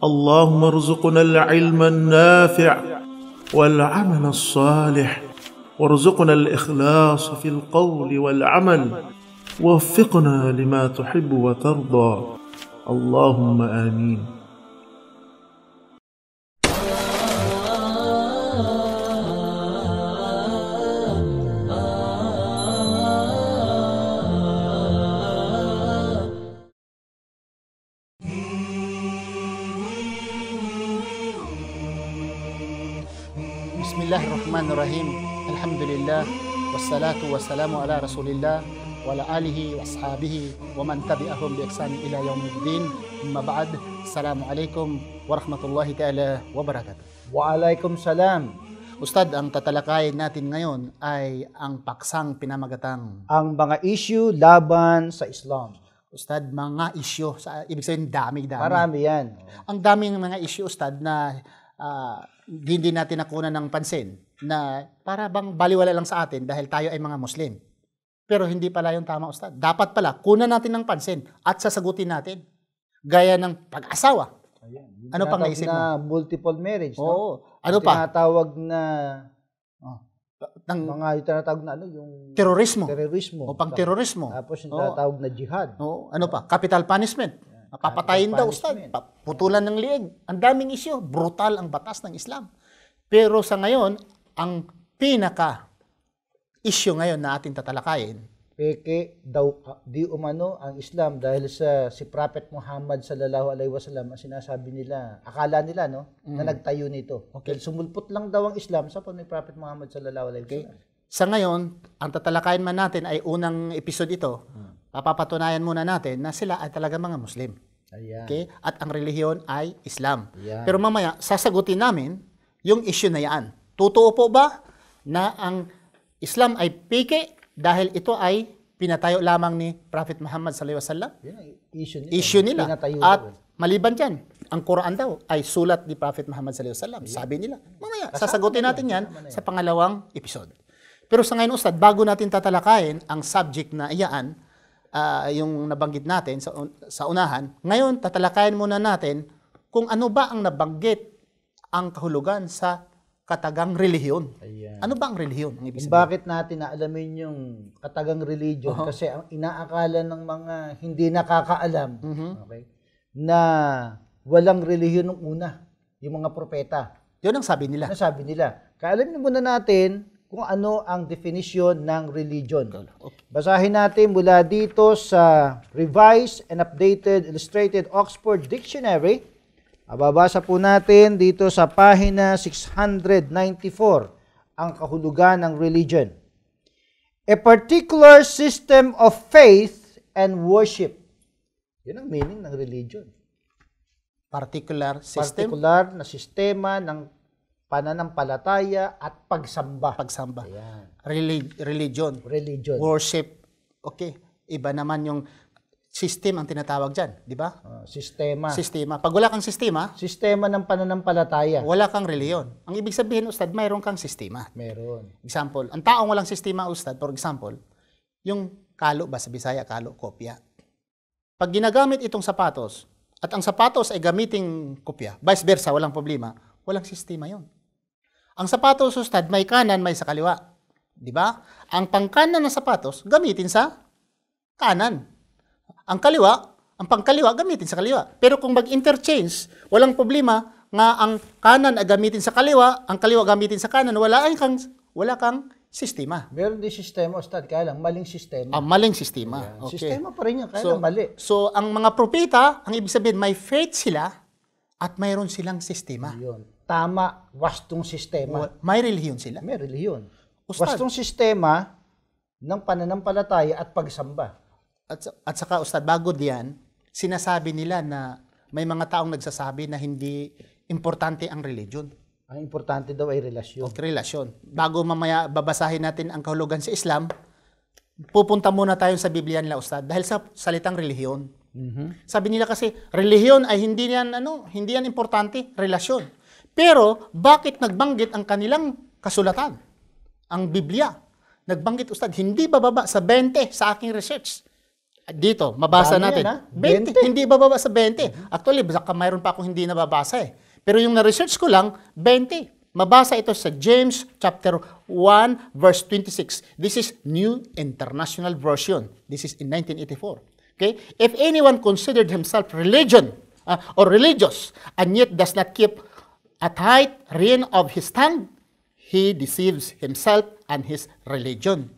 اللهم ارزقنا العلم النافع والعمل الصالح، وارزقنا الإخلاص في القول والعمل، ووفقنا لما تحب وترضى، اللهم آمين. Bismillahirrahmanirrahim. Alhamdulillah wassalatu wassalamu ala Rasulillah wa ala alihi wa ashabihi wa man tabi'ahum bi ihsan ila yaumiddin. Amma ba'd. Assalamualaikum warahmatullahi ta'ala wabarakatuh. Waalaikumsalam. Ustad, ang tatalakayin natin ngayon ay ang paksang pinamagatang Ang mga issue laban sa Islam. Ustad, mga issue, ibig sabihin dami-dami. Marami yan. Ang daming mga issue, Ustad, na hindi natin nakunan ng pansin, na para bang baliwala lang sa atin dahil tayo ay mga Muslim. Pero hindi pala yung tama, Ustad. Dapat pala, kunan natin ng pansin at sasagutin natin. Gaya ng pag-asawa. Ayan. Ano pang naisip mo? Na multiple marriage, no? Oo. Ano pa? Tinatawag na Ng mga yung tinatawag na yung terorismo. Terorismo. O pang-terorismo. Tapos yung tinatawag na jihad. Oo. Ano pa? Capital punishment. Papatayin daw, Ustad. Putulan ng liig. Ang daming isyu. Brutal ang batas ng Islam. Pero sa ngayon, ang pinaka-issue ngayon na ating tatalakayin, Peke daw di umano ang Islam dahil sa si Prophet Muhammad sallallahu alaihi wasallam ang sinasabi nila, akala nila no, na nagtayo nito. Okay. Dahil sumulpot lang daw ang Islam sa ni Prophet Muhammad sallallahu alaihi wasallam. sa ngayon, ang tatalakayin man natin ay unang episode ito. Papapatunayan muna natin na sila ay talaga mga Muslim. Ayan. Okay? At ang relihiyon ay Islam. Ayan. Pero mamaya, sasagutin namin yung issue na yan. Totoo po ba na ang Islam ay peke dahil ito ay pinatayo lamang ni Prophet Muhammad sallallahu alaihi wasallam? Yan ang Issue nila. Pinatayo At daw. maliban dyan, ang Quran daw ay sulat ni Prophet Muhammad sallallahu alaihi wasallam. Sabi nila. Mamaya, sasagutin natin yan sa pangalawang episode. Pero sa ngayon, Ustad, bago natin tatalakayin ang subject na iyaan, yung nabanggit natin sa unahan, ngayon tatalakayin muna natin kung ano ba ang nabanggit ang kahulugan sa katagang relihiyon. Ayan. Ano ba ang relihiyon? Ang ibig Kung sabihin? bakit natin naalamin yung katagang religion kasi ang inaakala ng mga hindi nakakaalam okay, na walang relihiyon nung una, yung mga propeta. Yun ang sabi nila. Ano sabi nila? Kaalamin muna natin kung ano ang definition ng religion. Okay. Basahin natin mula dito sa Revised and Updated Illustrated Oxford Dictionary. Babasa po natin dito sa pahina 694 ang kahulugan ng religion. A particular system of faith and worship. Yan ang meaning ng religion. Particular system. Partikular na sistema ng pananampalataya at pagsamba. Pagsamba. Ayan. Religion. Religion. Worship. Okay. Iba naman yung system ang tinatawag dyan. Di ba? Sistema. Sistema. Pag wala kang sistema, Sistema ng pananampalataya. wala kang reliyon. Ang ibig sabihin, Ustad, mayroon kang sistema. Meron. Example, ang taong walang sistema, Ustad, for example, yung kalo ba sa Bisaya, kalo, kopya. Pag ginagamit itong sapatos, at ang sapatos ay gamiting kopya, vice versa, walang problema, walang sistema yon. Ang sapatos, Ustad, may kanan, may sa kaliwa. Di ba? Ang pangkanan ng sapatos, gamitin sa kanan. Ang kaliwa, ang pangkaliwa, gamitin sa kaliwa. Pero kung mag-interchange, walang problema nga ang kanan ay gamitin sa kaliwa, ang kaliwa gamitin sa kanan, wala kang sistema. Meron din sistema, Ustad, kaya lang maling sistema. Maling sistema. Okay. Sistema pa rin yan, kaya lang mali. So, ang mga propeta, ang ibig sabihin, may faith sila at mayroon silang sistema. Yun. Tama, wastong sistema. May relihiyon sila. May relihiyon. Ustad. Wastong sistema ng pananampalataya at pagsamba. At saka, Ustad, bago diyan, sinasabi nila na may mga taong nagsasabi na hindi importante ang religion. Ang importante daw ay relasyon. Okay, relasyon. Bago mamaya babasahin natin ang kahulugan sa Islam, pupunta muna tayo sa Biblia nila, Ustad, dahil sa salitang relihiyon. Sabi nila kasi, relihiyon ay hindi yan importante, relasyon. Pero, bakit nagbanggit ang kanilang kasulatan? Ang Biblia. Nagbanggit, Ustad, hindi bababa sa 20 sa aking research. Dito, mabasa Dami natin. yan, ha? 20. 20. Hindi bababa sa 20. Actually, baka mayroon pa akong hindi nababasa eh. Pero yung na-research ko lang, 20. Mabasa ito sa James chapter 1 verse 26. This is New International Version. This is in 1984. Okay? If anyone considered himself or religious and yet does not keep a tight rein of his tongue, he deceives himself and his religion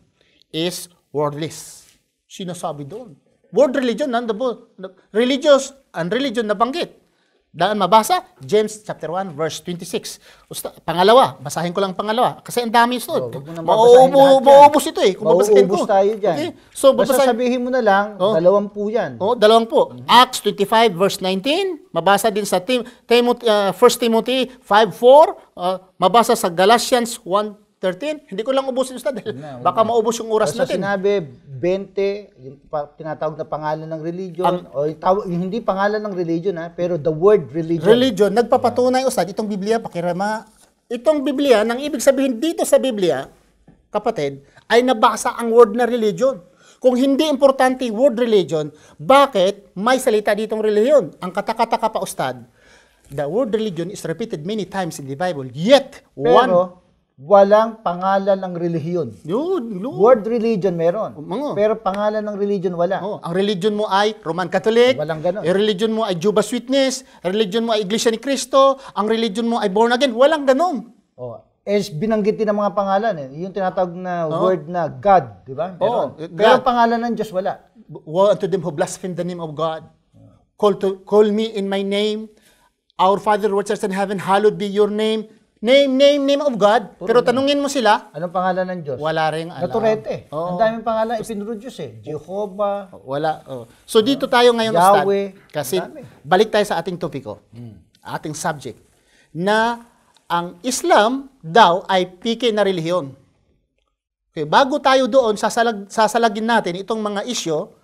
is worthless. Sinasabi doon. Word religion, religious and religion na banggit. Daan mabasa, James chapter 1 verse 26. Pangalawa, basahin ko lang pangalawa kasi ang dami sunod. Mauubos ito eh. Kung babasahin ko. Mauubos tayo dyan. Okay? So, basta sabihin mo na lang, 20 yan. 20. Acts 25 verse 19, mabasa din sa 1 Timothy 5:4, mabasa sa Galatians 1:13. Hindi ko lang ubusin Ustad. Baka maubos yung oras basta natin. Sinabi 20, yung tinatawag na pangalan ng religion, o yung hindi pangalan ng religion pero the word religion. Religion, nagpapatunay Ustad, itong Biblia, pakirama, itong Biblia, nang ibig sabihin dito sa Biblia, kapatid, ay nabasa ang word na religion. Kung hindi importante yung word religion, bakit may salita ditong religion? Ang katakataka pa Ustad, the word religion is repeated many times in the Bible, yet walang pangalan ng relihiyon. Yun. Word religion meron. Pero pangalan ng religion wala. Ang religion mo ay Roman Catholic. Walang ganun. Ang religion mo ay Jehovah's Witness. Ang religion mo ay Iglesia ni Cristo. Ang religion mo ay born again. Walang ganun. Binanggit din ng mga pangalan Yung tinatawag na word na God, di ba? Pero pangalan ng Diyos wala. Woe unto them who blaspheme the name of God. Call me in my name. Our Father which art in heaven, hallowed be your name. Name of God. Pero tanungin mo sila. Anong pangalan ng Diyos? Wala rin alam. Naturete. Ang daming pangalan ipinroduce Jehovah. Wala. So dito tayo ngayon, Yahweh. Ustad. Kasi balik tayo sa ating topiko. Ating subject. Na ang Islam daw ay piki na relihiyon. Okay, bago tayo doon, sasalagin natin itong mga isyo,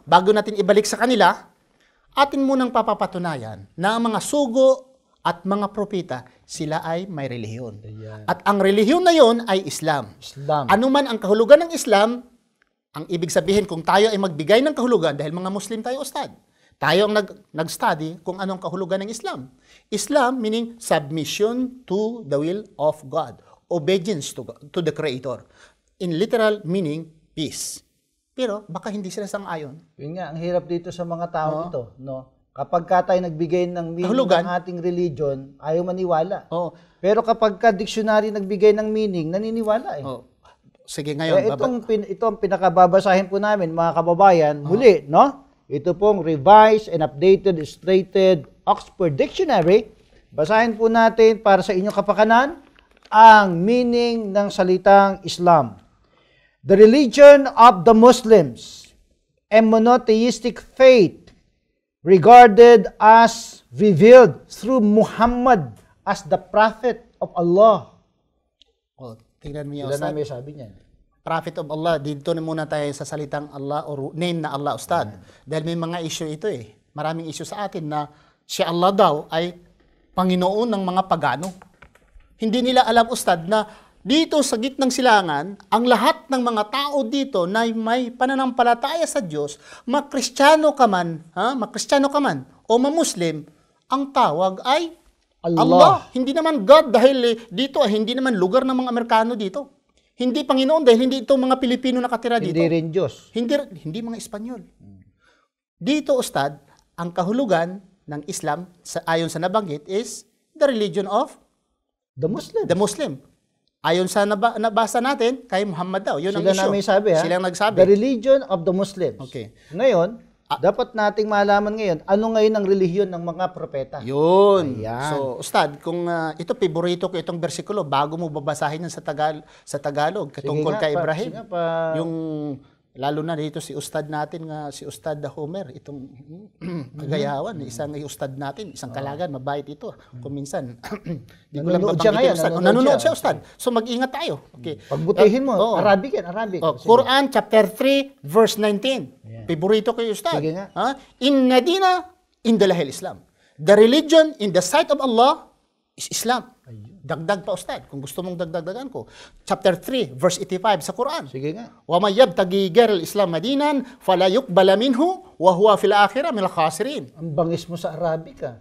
bago natin ibalik sa kanila, atin munang papapatunayan na ang mga sugo at mga propeta, sila ay may relihiyon. At ang relihiyon na yon ay Islam. Ano man ang kahulugan ng Islam, ang ibig sabihin kung tayo ay magbigay ng kahulugan, dahil mga Muslim tayo, Ustad, tayo ang nag-study kung anong kahulugan ng Islam. Islam meaning submission to the will of God. Obedience to the Creator. In literal meaning, peace. Pero baka hindi sila sang-ayon. Yun nga, ang hirap dito sa mga tao ito, Kapag tayo nagbigay ng meaning ng ating religion, ayaw maniwala. Pero kapag dictionary nagbigay ng meaning, naniniwala Sige ngayon. Ito ang pinakababasahin po namin, mga kababayan, muli, Ito pong Revised and Updated Illustrated Oxford Dictionary. Basahin po natin para sa inyong kapakanan ang meaning ng salitang Islam. The religion of the Muslims, a monotheistic faith, regarded as revealed through Muhammad as the prophet of Allah. Tingnan mo Sila namin sabi niyan. Prophet of Allah, dito na muna tayo sa salitang Allah or name na Allah, Ustad. Dahil may mga issue ito Maraming issue sa atin na si Allah daw ay Panginoon ng mga pagano. Hindi nila alam, Ustad, na dito sa gitnang silangan, ang lahat ng mga tao dito na may pananampalataya sa Diyos, makristyano ka man, o mamuslim, ang tawag ay Allah. Hindi naman God dahil dito hindi naman lugar ng mga Amerikano dito. Hindi Panginoon dahil hindi ito mga Pilipino nakatira dito. Hindi rin Diyos. Hindi mga Espanyol. Dito, Ustad, ang kahulugan ng Islam, ayon sa nabanggit, is the religion of the Muslim. The Muslim. Ayon sa nabasa natin, kay Muhammad daw. Yun ang issue. Sila namin sabi, Sila ang nagsabi. The religion of the Muslims. Okay. Ngayon, dapat nating malaman ngayon, ano ngayon ang relihiyon ng mga propeta. Yun. Ayan. So, Ustad, kung ito, paborito ko itong bersikulo, bago mo babasahin yan sa Tagalog, katungkol kay Ibrahim. Yung, lalo na dito si Ustad natin, si Ustad Homer, itong Kagayawan, isang Ustad natin, isang Kalagan, mabait ito. Kung minsan, di ko lang babanggitin Ustad. Nanonood siya, Ustad. So, mag-ingat tayo. Okay. Pagbutihin mo, Arabic yan, Arabic. Quran chapter 3, verse 19. Paborito ko yung Ustad. Sige nga. Inna dina indalahil Islam. The religion in the sight of Allah is Islam. Dagdag pa, Ustad. Kung gusto mong dagdagan ko. Chapter 3, verse 85 sa Quran. Sige nga. وَمَنْ يَبْتَغِي غَيْرَ الْإِسْلَامِ دِينًا فَلَا يُقْبَلَ مِنْهُ وَهُوَ فِي الْآخِرَةِ مِنَ الْخَاسِرِينَ. Ang bangis mo sa Arabic, ah.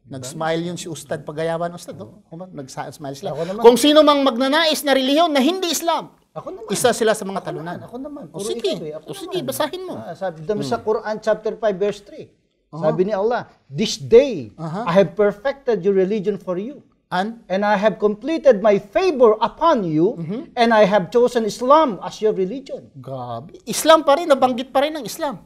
Nag-smile yun si Ustad pagayawan, Ustad. Oh. Nag-smile sila. Ako naman. Kung sino mang magnanais na relihiyon na hindi Islam, Ako naman. isa sila sa mga talunan. Ako naman. O Puro sige, ikaw, eh. Ako o sige, naman. basahin mo. Sabi dami sa Quran chapter 5 verse 3. Sabi ni Allah, "This day I have perfected your religion for you, and I have completed my favor upon you, and I have chosen Islam as your religion." Grabe. Islam pa rin, nabanggit pa rin ng Islam.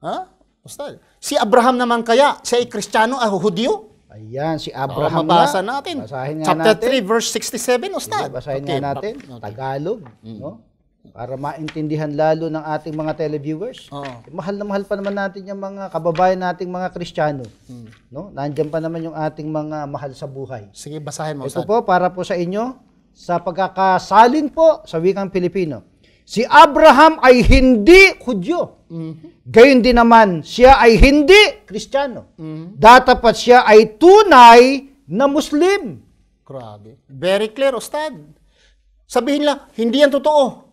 Ha? Ustad. Si Abraham naman kaya, siya ay Kristiyano, Hudyo? Ayan, si Baka Abraham mabasa nga. natin. Basahin nga Chapter natin. 3, verse 67, Ustad. Sige, basahin Okay, nga natin. Tagalog. No? Para maintindihan lalo ng ating mga televiewers. Oo. Mahal na mahal pa naman natin yung mga kababayan nating mga Kristiyano. No? Nandiyan pa naman yung ating mga mahal sa buhay. Sige, basahin mo, Ito Ustad. po para po sa inyo sa pagkakasalin po sa wikang Pilipino. Si Abraham ay hindi Hudyo. Gayon din naman, siya ay hindi Kristiyano. Datapat siya ay tunay na Muslim. Grabe. Very clear, Ustad. Sabihin lang, hindi yan totoo.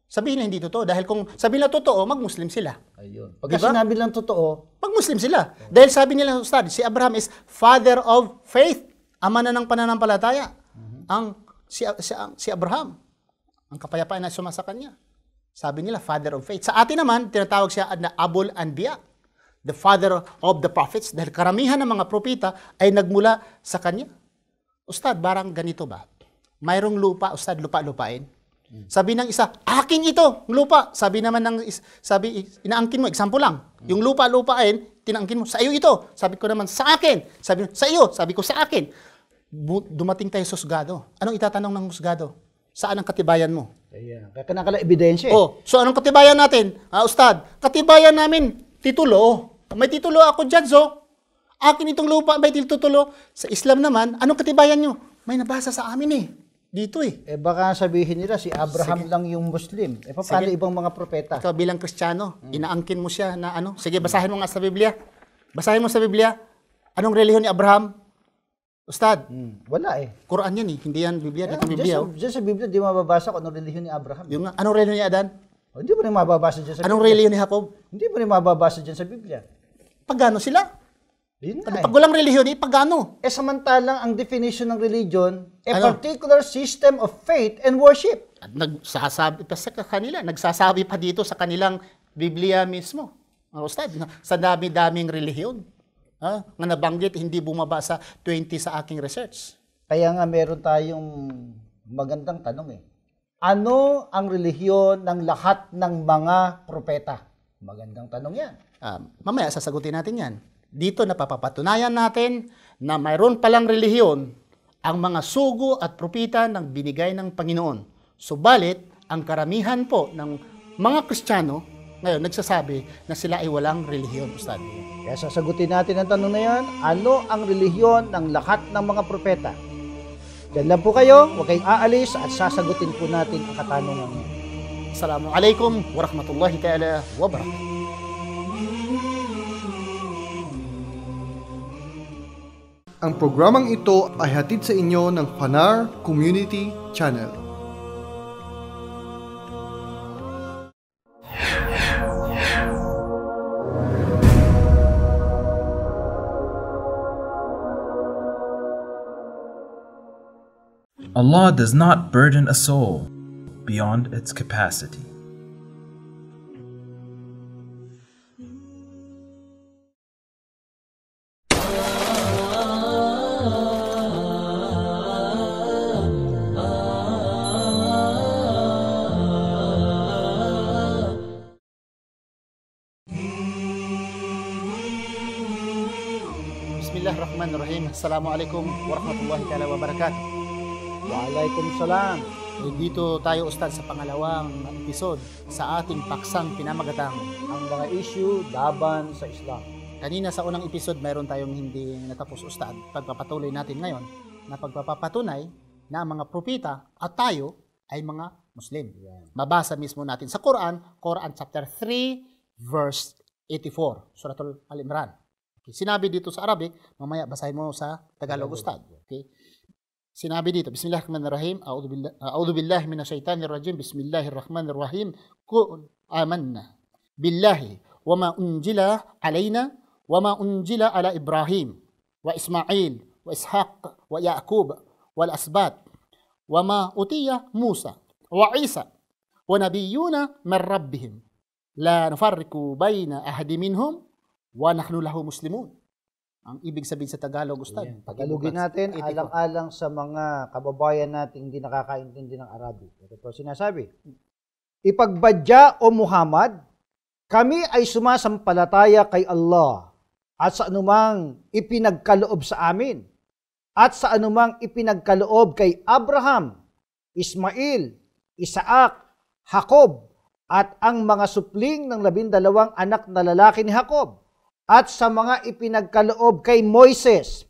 Sabihin lang, hindi totoo. Dahil kung sabihin lang totoo, mag-Muslim sila. Ayun. Pagka Diba? sinabi lang totoo, Mag-Muslim sila. Dahil sabi nila, Ustad, si Abraham is father of faith. Ama na ng pananampalataya. Si Abraham. Ang kapayapaan na sumasa kanya. Sabi nila, father of faith. Sa atin naman, tinatawag siya na Abul Anbiya. The father of the prophets. Dahil karamihan ng mga propita ay nagmula sa kanya. Ustad, barang ganito ba? Mayroong lupa, Ustad, lupa-lupain. Sabi ng isa, akin ito, lupa. Sabi naman ng inaangkin mo, example lang. Yung lupa-lupain, tinaangkin mo, sa iyo ito. Sabi ko naman, sa akin. Sabi sa iyo, sabi ko sa akin. Dumating tayo sa husgado. Anong itatanong ng husgado? Saan ang katibayan mo? ayan. Kaya kanakala ebidensya eh. Oh, so anong katibayan natin? Ustad, katibayan namin, titulo. May titulo ako, Judge, oh. Akin itong lupa, may titulo. Sa Islam naman, anong katibayan nyo? May nabasa sa amin eh. Dito eh. Baka sabihin nila si Abraham lang yung Muslim. Paano ibang mga propeta? Ikaw bilang Kristiyano, inaangkin mo siya na ano? Sige, basahin mo nga sa Biblia. Basahin mo sa Biblia. Anong relihiyon ni Abraham? Ustad, Wala eh. Quran yan eh. Hindi yan Biblia. Dito Biblia. Diyan sa Biblia, di mababasa kung anong relihiyon ni Abraham. Yung, anong relihiyon ni Adan? Hindi mo rin mababasa dyan sa Anong Biblia. relihiyon ni Jacob? Hindi mo rin mababasa dyan sa Biblia. Pagano sila? Yun nga Pag walang relihiyon, pagano? samantalang ang definition ng religion, a Ano? particular system of faith and worship. At nagsasabi pa sa kanila, nagsasabi pa dito sa kanilang Biblia mismo. Ustad, sa dami-daming relihiyon. Nga nabanggit, hindi bumaba sa 20 sa aking research. Kaya nga meron tayong magandang tanong eh. Ano ang relihiyon ng lahat ng mga propeta? Magandang tanong yan. Mamaya sasagutin natin yan. Dito napapatunayan natin na mayroon palang relihiyon ang mga sugo at propita ng binigay ng Panginoon. Subalit, ang karamihan po ng mga Kristiyano ngayon nagsasabi na sila ay walang relihiyon, Ustad. Kaya sasagutin natin ang tanong na yan, ano ang relihiyon ng lahat ng mga propeta? Diyan lang po kayo, huwag kayong aalis at sasagutin po natin ang katanungan niyo. Assalamualaikum warahmatullahi ta'ala wabarakatuh. Ang programang ito ay hatid sa inyo ng Fanar Community Channel. Allah does not burden a soul beyond its capacity. Bismillahirrahmanirrahim. Assalamualaikum warahmatullahi ta'ala wabarakatuh. Waalaikumsalam. Dito tayo, Ustad, sa pangalawang episode sa ating paksang pinamagatang. Ang mga issue laban sa Islam. Kanina sa unang episode, mayroon tayong hindi natapos, Ustad. Pagpapatuloy natin ngayon na pagpapatunay na ang mga propita at tayo ay mga Muslim. Mabasa mismo natin sa Quran, Quran chapter 3, verse 84, Suratul Al-Imran. Okay. Sinabi dito sa Arabic, mamaya basahin mo sa Tagalog, Ustad. Okay. Sinabi dito, Bismillahirrahmanirrahim, A'udhu billahi minasyaitanir rajim, Bismillahirrahmanirrahim, Qul amanna billahi wa ma unjila alaina wa ma unjila ala Ibrahim wa Ismail wa Ishaq wa Yaqub wal asbat wa ma utiya Musa wa Isa wa nabiyyuna min rabbihim la nufarriqu baina ahadi minhum wa nahnu lahu muslimun. Ang ibig sabihin sa Tagalog, Ustad. Tagalogin natin, alang-alang sa mga kababayan nating hindi nakakaintindi ng Arabic. Ito po sinasabi, ipagbadya o Muhammad, kami ay sumasampalataya kay Allah at sa anumang ipinagkaloob sa amin at sa anumang ipinagkaloob kay Abraham, Ismail, Isaac, Jacob at ang mga supling ng 12 anak na lalaki ni Jacob at sa mga ipinagkaloob kay Moises,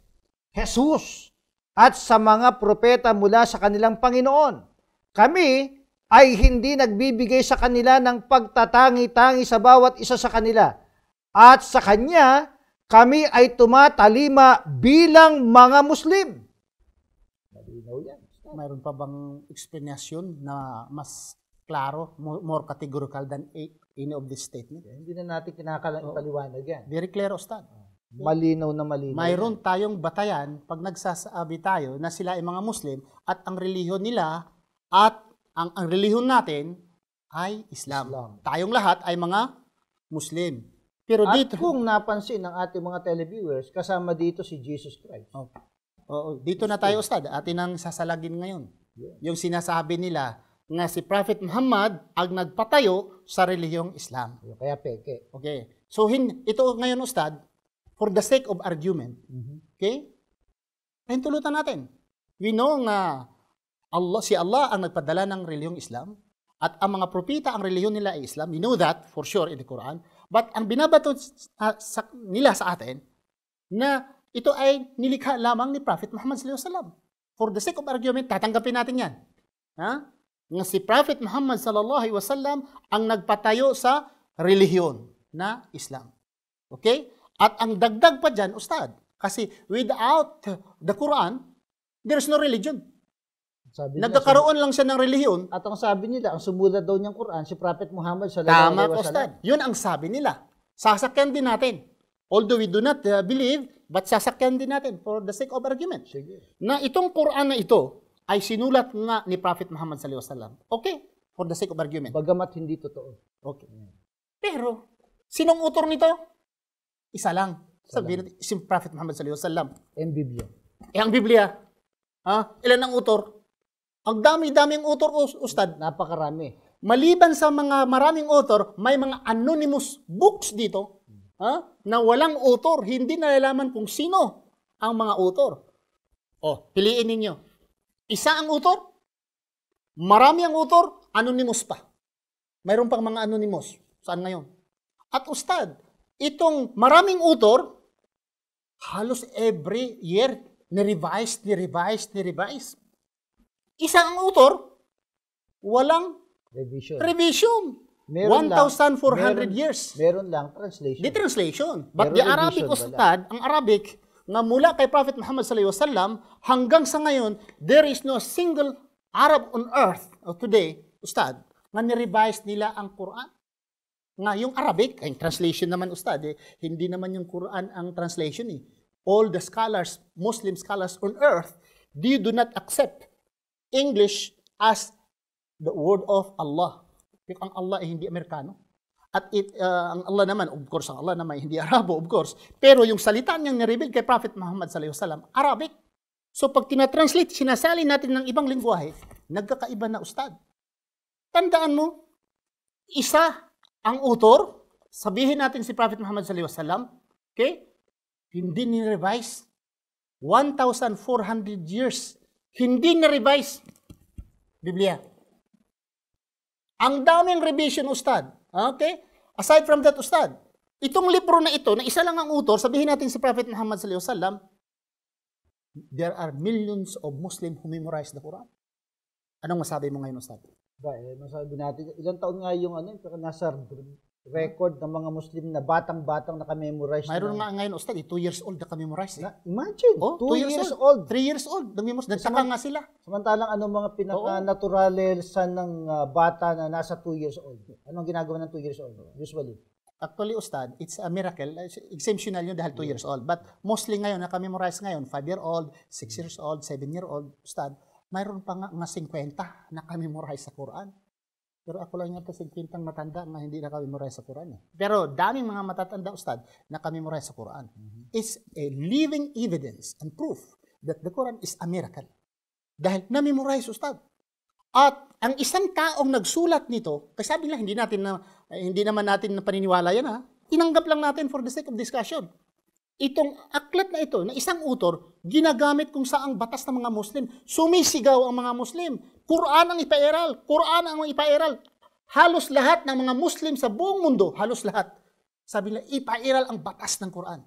Jesus, at sa mga propeta mula sa kanilang Panginoon. Kami ay hindi nagbibigay sa kanila ng pagtatangi-tangi sa bawat isa sa kanila. At sa Kanya, kami ay tumatalima bilang mga Muslim. Malinaw yan. Mayroon pa bang explanation na mas klaro, more categorical than any of this statement? Hindi na natin kinakaliwanag yan. Very clear, Ustad. Malinaw na malinaw. Mayroon tayong batayan pag nagsasabi tayo na sila ay mga Muslim at ang relihiyon nila at ang relihiyon natin ay Islam. Tayong lahat ay mga Muslim. Pero at dito, kung napansin ng ating mga televiewers, kasama dito si Jesus Christ. Dito na tayo, Ustad. Atin ang sasalagin ngayon. Yung sinasabi nila nga si Prophet Muhammad ang nagpatayo sa relihiyong Islam. Kaya peke. Okay. So, ito ngayon, Ustad, for the sake of argument, okay? Hintulutan natin. We know nga si Allah ang nagpadala ng relihiyong Islam at ang mga propita ang relihiyon nila ay Islam. We know that for sure in the Quran. But ang binabato nila sa atin na ito ay nilikha lamang ni Prophet Muhammad sallallahu alaihi wasallam. For the sake of argument, tatanggapin natin yan. Ha? Nga si Prophet Muhammad sallallahu alaihi wasallam ang nagpatayo sa relihiyon na Islam. Okay? At ang dagdag pa dyan, Ustad, kasi without the Quran, there's no religion. Nagkakaroon lang siya ng relihiyon. At ang sabi nila, ang sumulat daw niyang Quran, si Prophet Muhammad sallallahu alaihi wasallam. Tama, Ustad. Yun ang sabi nila. Sasakyan din natin. Although we do not believe, but sasakyan din natin for the sake of argument. Sige. Na itong Quran na ito ay sinulat nga ni Prophet Muhammad sallallahu alaihi wasallam. Okay, for the sake of argument. Bagamat hindi totoo. Okay. Pero, sinong author nito? Isa lang. Sabihin natin, si Prophet Muhammad sallallahu alaihi wasallam. Ang Biblia. Ang Biblia. Ilan ang author? Ang dami-daming author, Ustad. Napakarami. Maliban sa mga maraming author, may mga anonymous books dito na walang author. Hindi nalalaman kung sino ang mga author. Piliin ninyo. Isa ang author, marami ang author, anonymous pa. Mayroon pang mga anonymous. Saan ngayon? At Ustad, itong maraming author, halos every year, ni-revise. Isa ang author, walang revision. 1,400 years. Meron lang translation. Di translation. But the Meron Arabic, revision, Ustad, ang Arabic, nga mula kay Prophet Muhammad sallallahu alaihi wasallam hanggang sa ngayon, there is no single Arab on earth today, Ustad, nga ni-revise nila ang Quran. Nga yung Arabic, yung translation naman, Ustad, hindi naman yung Quran ang translation. All the scholars, Muslim scholars on earth, they do not accept English as the word of Allah. Ang Allah ay hindi Amerikano. At ang Allah naman, of course, ang Allah naman hindi Arabo, of course. Pero yung salita niyang nireveal kay Prophet Muhammad sallallahu alaihi wasallam, Arabic. So pag tinatranslate, sinasali natin ng ibang lingwahe, nagkakaiba na, Ustad. Tandaan mo, isa ang author, sabihin natin si Prophet Muhammad sallallahu alaihi wasallam, okay? Hindi ni-revise. 1,400 years. Hindi na-revise. Biblia. Ang daming revision, Ustad. Okay? Aside from that, Ustad, itong libro na ito, na isa lang ang author, sabihin natin si Prophet Muhammad sallallahu alaihi wasallam, there are millions of Muslims who memorize the Quran. Anong masabi mo ngayon, Ustad? Masabi natin, ilang taon nga yung nasa record ng mga Muslim na batang-batang nakamemorize. Mayroon nga ngayon, Ustad, 2 years old nakamemorize. Imagine, Oh, 2 years old. 3 years old. Nagtaka nga sila. Samantalang anong mga pinaka-naturalesan ng bata na nasa 2 years old? Anong ginagawa ng 2 years old? Usually. Actually, Ustad, it's a miracle. Exceptional yun dahil 2 years old. But mostly ngayon, nakamemorize ngayon, 5-year-old, 6 years old, 7-year-old, Ustad, mayroon pa nga 50 nakamemorize sa Quran. Pero ako lang yung 50 matanda na hindi nakamemorize sa Quran. Pero daming mga matatanda, Ustad, nakamemorize sa Quran. It's a living evidence and proof that the Quran is a miracle. Dahil namemorize, Ustad. At ang isang taong nagsulat nito, kasi sabi nila, hindi naman natin paniniwala yan, tinanggap lang natin for the sake of discussion. Itong aklat na ito, na isang author, ginagamit kung saang batas ng mga Muslim. Sumisigaw ang mga Muslim. Quran ang ipairal. Quran ang ipairal. Halos lahat ng mga Muslim sa buong mundo, halos lahat, sabi nila, ipairal ang batas ng Quran.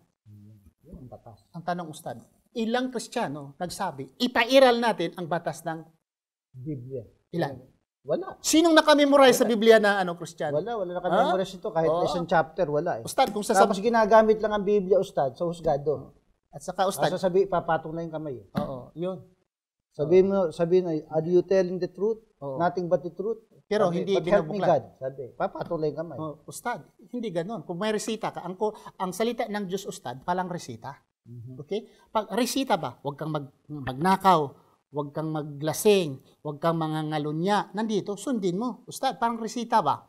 Ang tanong, Ustad, ilang Kristiyano nagsabi, ipairal natin ang batas ng Biblia. Ilan? Wala. Sinong nakamemorize sa Biblia na Kristiyano? Wala nakamemorize ito. Kahit isang chapter, wala. Ustad, kung Tapos ginamit lang ang Biblia, Ustad, sa husgado. At saka, Ustad, papatong na yung kamay. oo, yun. Sabihin mo, are you telling the truth? Oo. Nothing but the truth? Pero Sabi, hindi but help me binubuklat. God. Sabi, papatong lang yung kamay. Ustad, hindi ganon. Kung may resita ka, ang salita ng Diyos, Ustad, palang resita. Okay? Pag resita ba, huwag kang magnakaw, huwag kang maglasing, huwag kang mangangalunya. Nandito, sundin mo. Ustad, parang resita ba?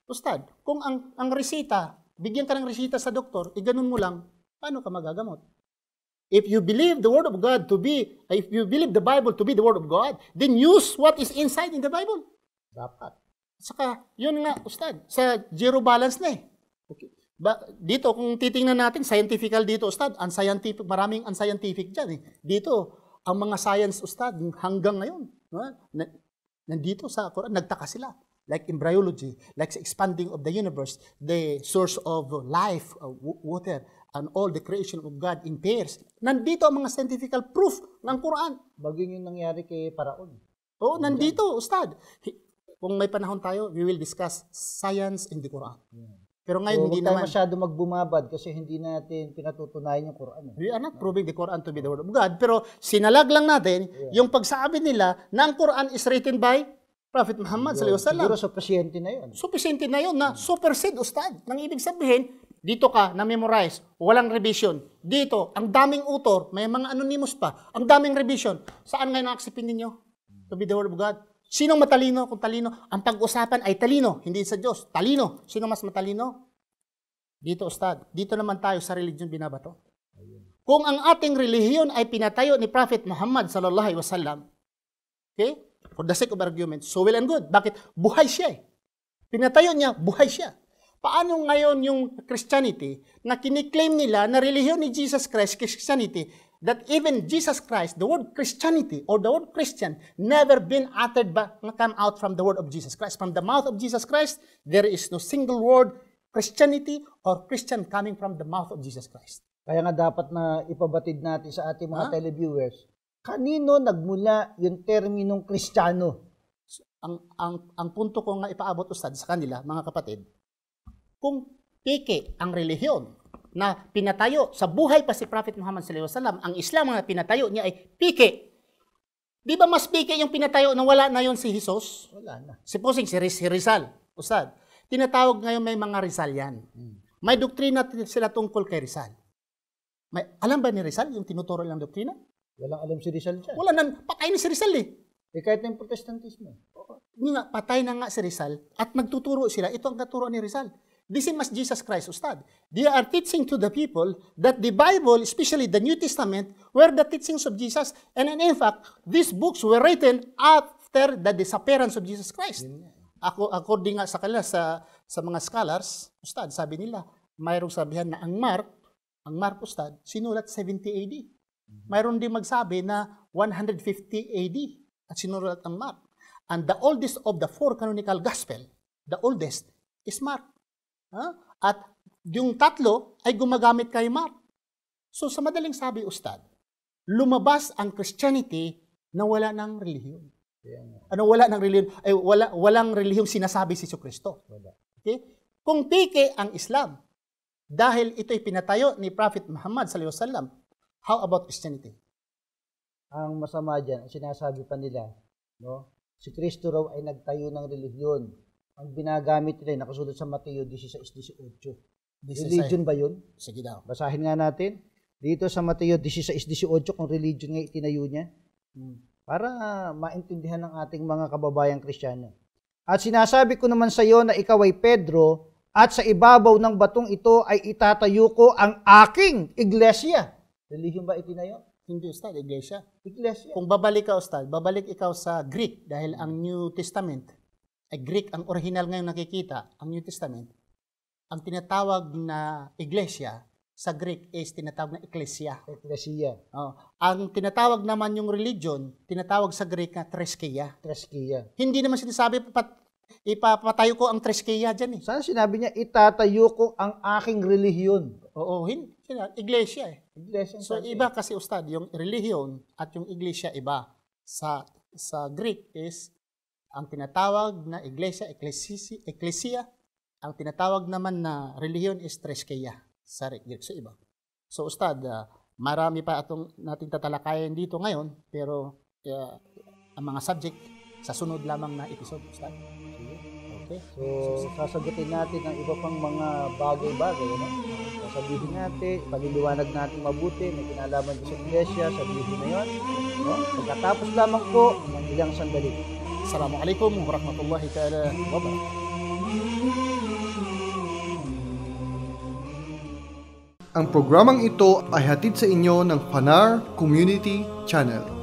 Ustad, kung ang resita, bigyan ka ng resita sa doktor, ganun mo lang, paano ka magagamot? If you believe the Word of God if you believe the Bible to be the Word of God, then use what is inside in the Bible. Dapat. Saka, yun nga, Ustad, sa zero balance na Okay. Dito, kung titingnan natin, scientifical dito, Ustad, maraming unscientific dyan. Dito, ang mga science, Ustad, hanggang ngayon, nandito sa Quran, nagtaka sila. Like embryology, like sa expanding of the universe, the source of life, water, and all the creation of God in pairs. Nandito ang mga scientific proof ng Quran. Baging yung nangyari kay Paraon. Oo, nandito, Ustad. Kung may panahon tayo, we will discuss science in the Quran. Pero ngayon, hindi naman. Huwag tayo masyado magbumabad kasi hindi natin pinatutunayan yung Quran. We are not proving the Quran to be the Word of God. Pero sinalag lang natin yung pagsabi nila na ang Quran is written by Prophet Muhammad sallallahu alaihi wasallam. Siguro sufficiente na yun. Sufficiente na yun na supersede, Ustad. Nang ibig sabihin, dito ka na-memorize, walang revision. Dito, ang daming author, may mga anonymous pa, ang daming revision. Saan ngayon nakasipin ninyo? To be the Word of God. Sinong matalino? Kung talino, ang pag-usapan ay talino, hindi sa Diyos. Talino. Sino mas matalino? Dito, Ustad. Dito naman tayo sa religion binabato. Kung ang ating relihiyon ay pinatayo ni Prophet Muhammad sallallahu alaihi wasallam, okay? For the sake of argument, so well and good. Bakit? Buhay siya Pinatayo niya, buhay siya. Paano ngayon yung Christianity na kiniklaim nila na relihiyon ni Jesus Christ, Christianity, that even Jesus Christ, the word Christianity or the word Christian, never been uttered come out from the word of Jesus Christ. From the mouth of Jesus Christ, there is no single word Christianity or Christian coming from the mouth of Jesus Christ. Kaya nga dapat na ipabatid natin sa ating mga televiewers, kanino nagmula yung terminong Kristiyano? Ang punto ko nga ipaabot, Ustad, sa kanila, mga kapatid, kung peke ang relihiyon na pinatayo sa buhay pa si Prophet Muhammad sallallahu alaihi wasallam, ang Islam na pinatayo niya ay pike. Di ba mas pike yung pinatayo na wala na yon si Jesus? Wala na. Supposing si Rizal, Ustad, tinatawag ngayon may mga Rizal yan. May doktrina sila tungkol kay Rizal. Alam ba ni Rizal yung tinuturo lang doktrina? Walang alam si Rizal dyan. Wala na, patay na si Rizal Kahit na yung protestantismo. Nga, patay na nga si Rizal at nagtuturo sila. Ito ang katuro ni Rizal. This is Jesus Christ, Ustad. They are teaching to the people that the Bible, especially the New Testament, were the teachings of Jesus. And in fact, these books were written after the disappearance of Jesus Christ. According nga sa kanila, sa mga scholars, Ustad, sabi nila, mayroong sabihan na ang Mark, Ustad, sinulat 70 AD. Mayroon din magsabi na 150 AD at sinulat ang Mark. And the oldest of the 4 canonical gospel, the oldest, is Mark. At yung tatlo ay gumagamit kay Mark. So sa madaling sabi, Ustad, lumabas ang Christianity na wala ng relihiyon. Ano wala ng relihiyon? Ay walang relihiyong sinasabi si Jesucristo. Okay? Kung pike ang Islam, dahil ito'y pinatayo ni Prophet Muhammad sallallahu alaihi wasallam, how about Christianity? Ang masama dyan, sinasabi pa nila, no? Si Kristo raw ay nagtayo ng relihiyon. Ang binagamit nila, nakasulot sa Mateo 16:18. Religion ba yun? Sige daw. Basahin nga natin. Dito sa Mateo 16:18, kung religion nga itinayo niya. Para maintindihan ng ating mga kababayang Kristiyano. At sinasabi ko naman sa iyo na ikaw ay Pedro, at sa ibabaw ng batong ito ay itatayo ko ang aking iglesia. Religion ba itinayo? Hindi, Ustad, iglesia. Iglesia. Kung babalik ka, Ustad, babalik ikaw sa Greek dahil ang New Testament ay Greek, ang original ngayon nakikita, ang New Testament, ang tinatawag na iglesia sa Greek is tinatawag na ecclesia. Ecclesia. Ang tinatawag naman yung religion, tinatawag sa Greek na threskeia. Threskeia. Hindi naman sinasabi ipapatayo ko ang threskeia dyan eh. Saan sinabi niya, itatayo ko ang aking relihiyon? Oo, iglesia eh. Iglesia. So iba kasi, Ustad, yung relihiyon at yung iglesia iba. Sa Greek is ang tinatawag na iglesia, ecclesia. Ang tinatawag naman na relihiyon is threskeia sa Greek. So iba. So Ustad, marami pa atong nating tatalakayan dito ngayon, pero ang mga subject sa sunod lamang na episode, Ustad. Okay. So, sasagutin natin ang iba pang mga bagay-bagay. No? Sasabihin natin, paliliwanag natin mabuti, may kinalaman sa iglesia, sa video na yun. No? Pagkatapos lamang po ng ilang sandali. Assalamualaikum warahmatullahi ta'ala wabarakatuh. Ang programang ito ay hatid sa inyo ng Fanar Community Channel.